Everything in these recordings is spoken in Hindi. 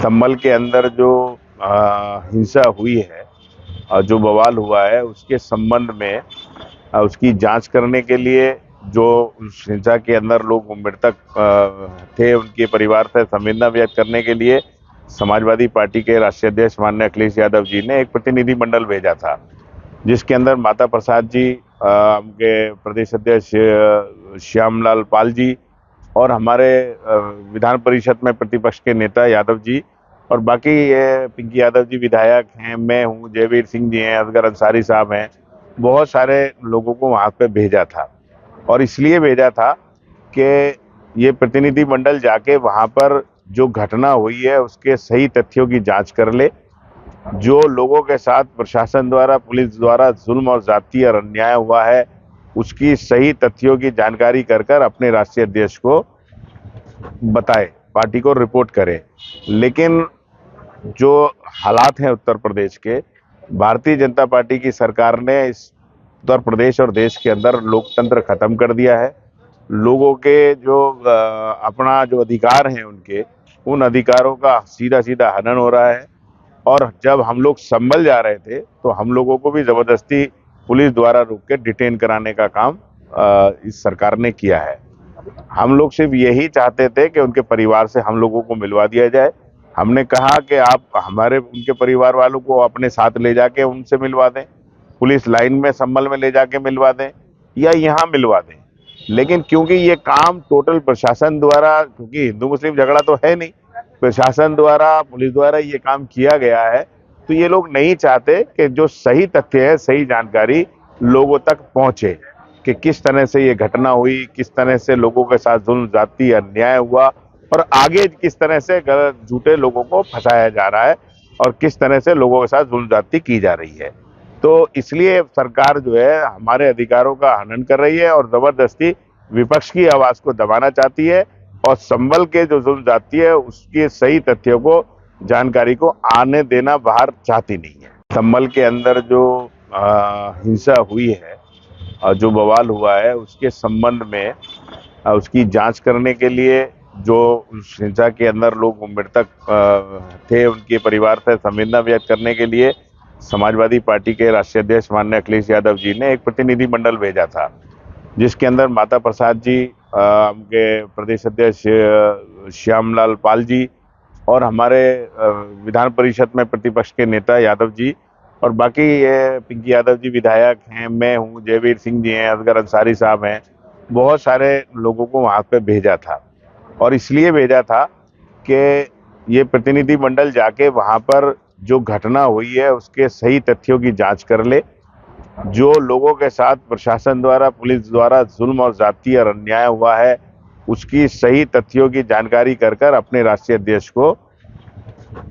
संभल के अंदर जो हिंसा हुई है और जो बवाल हुआ है उसके संबंध में उसकी जांच करने के लिए जो उस हिंसा के अंदर लोग मृतक थे उनके परिवार से संवेदना व्यक्त करने के लिए समाजवादी पार्टी के राष्ट्रीय अध्यक्ष माननीय अखिलेश यादव जी ने एक प्रतिनिधि मंडल भेजा था, जिसके अंदर माता प्रसाद जी, उनके प्रदेश अध्यक्ष श्यामलाल पाल जी और हमारे विधान परिषद में प्रतिपक्ष के नेता यादव जी और बाकी पिंकी यादव जी विधायक हैं, मैं हूँ, जयवीर सिंह जी हैं, असगर अंसारी साहब हैं, बहुत सारे लोगों को वहाँ पे भेजा था। और इसलिए भेजा था कि ये प्रतिनिधि मंडल जाके वहाँ पर जो घटना हुई है उसके सही तथ्यों की जांच कर ले, जो लोगों के साथ प्रशासन द्वारा, पुलिस द्वारा जुल्म और जाति और अन्याय हुआ है उसकी सही तथ्यों की जानकारी कर अपने राष्ट्रीय अध्यक्ष को बताए, पार्टी को रिपोर्ट करे। लेकिन जो हालात हैं उत्तर प्रदेश के, भारतीय जनता पार्टी की सरकार ने इस उत्तर प्रदेश और देश के अंदर लोकतंत्र खत्म कर दिया है। लोगों के जो अपना जो अधिकार हैं उन अधिकारों का सीधा सीधा हनन हो रहा है। और जब हम लोग संभल जा रहे थे तो हम लोगों को भी जबरदस्ती पुलिस द्वारा रोक के डिटेन कराने का काम इस सरकार ने किया है। हम लोग सिर्फ यही चाहते थे कि उनके परिवार से हम लोगों को मिलवा दिया जाए। हमने कहा कि आप उनके परिवार वालों को अपने साथ ले जाके उनसे मिलवा दें, पुलिस लाइन में संभल में ले जाके मिलवा दें या यहाँ मिलवा दें। लेकिन क्योंकि ये काम टोटल प्रशासन द्वारा, क्योंकि हिंदू मुस्लिम झगड़ा तो है नहीं, प्रशासन द्वारा, पुलिस द्वारा ये काम किया गया है, तो ये लोग नहीं चाहते कि जो सही तथ्य है, सही जानकारी लोगों तक पहुंचे कि किस तरह से ये घटना हुई, किस तरह से लोगों के साथ जुल्म, जाति, अन्याय हुआ और आगे किस तरह से गलत झूठे लोगों को फंसाया जा रहा है और किस तरह से लोगों के साथ जुल्म जाति की जा रही है। तो इसलिए सरकार जो है हमारे अधिकारों का हनन कर रही है और जबरदस्ती विपक्ष की आवाज को दबाना चाहती है और संभल के जो जुल्म जाती है उसके सही तथ्यों को, जानकारी को आने देना बाहर चाहती नहीं है। संभल के अंदर जो हिंसा हुई है और जो बवाल हुआ है उसके संबंध में उसकी जांच करने के लिए जो उस हिंसा के अंदर लोग मृतक थे उनके परिवार से संवेदना व्यक्त करने के लिए समाजवादी पार्टी के राष्ट्रीय अध्यक्ष माननीय अखिलेश यादव जी ने एक प्रतिनिधि मंडल भेजा था, जिसके अंदर माता प्रसाद जी, उनके प्रदेश अध्यक्ष श्यामलाल पाल जी और हमारे विधान परिषद में प्रतिपक्ष के नेता यादव जी और बाकी पिंकी यादव जी विधायक हैं, मैं हूँ, जयवीर सिंह जी हैं, असगर अंसारी साहब हैं, बहुत सारे लोगों को वहाँ पे भेजा था। और इसलिए भेजा था कि ये प्रतिनिधि मंडल जाके वहाँ पर जो घटना हुई है उसके सही तथ्यों की जांच कर ले, जो लोगों के साथ प्रशासन द्वारा, पुलिस द्वारा जुल्म और जाति और अन्याय हुआ है उसकी सही तथ्यों की जानकारी कर अपने राष्ट्रीय अध्यक्ष को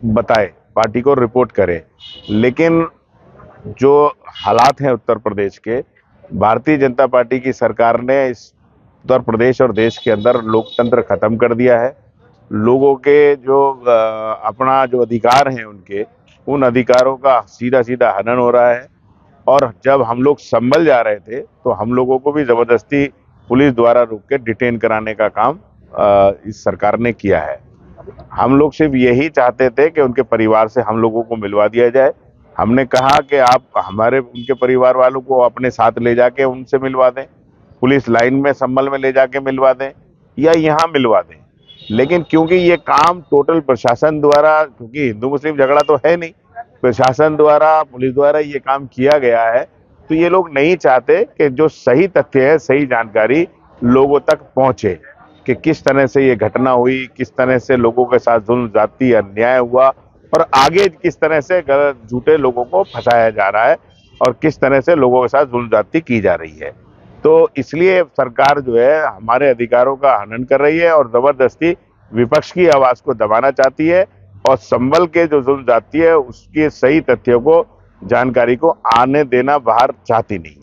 बताए, पार्टी को रिपोर्ट करे। लेकिन जो हालात हैं उत्तर प्रदेश के, भारतीय जनता पार्टी की सरकार ने इस उत्तर प्रदेश और देश के अंदर लोकतंत्र खत्म कर दिया है। लोगों के जो अपना जो अधिकार हैं उन अधिकारों का सीधा सीधा हनन हो रहा है। और जब हम लोग संभल जा रहे थे तो हम लोगों को भी जबरदस्ती पुलिस द्वारा रोक के डिटेन कराने का काम इस सरकार ने किया है। हम लोग सिर्फ यही चाहते थे कि उनके परिवार से हम लोगों को मिलवा दिया जाए। हमने कहा कि आप उनके परिवार वालों को अपने साथ ले जाके उनसे मिलवा दें, पुलिस लाइन में संभल में ले जाके मिलवा दें या यहाँ मिलवा दें। लेकिन क्योंकि ये काम टोटल प्रशासन द्वारा, क्योंकि हिंदू मुस्लिम झगड़ा तो है नहीं, प्रशासन द्वारा, पुलिस द्वारा ये काम किया गया है, तो ये लोग नहीं चाहते कि जो सही तथ्य है, सही जानकारी लोगों तक पहुंचे कि किस तरह से ये घटना हुई, किस तरह से लोगों के साथ जुल्म, जाति, अन्याय हुआ और आगे किस तरह से गलत झूठे लोगों को फंसाया जा रहा है और किस तरह से लोगों के साथ जुल्म जाति की जा रही है। तो इसलिए सरकार जो है हमारे अधिकारों का हनन कर रही है और जबरदस्ती विपक्ष की आवाज को दबाना चाहती है और संभल के जो जुल्म जाती है उसके सही तथ्यों को, जानकारी को आने देना बाहर चाहती नहीं है।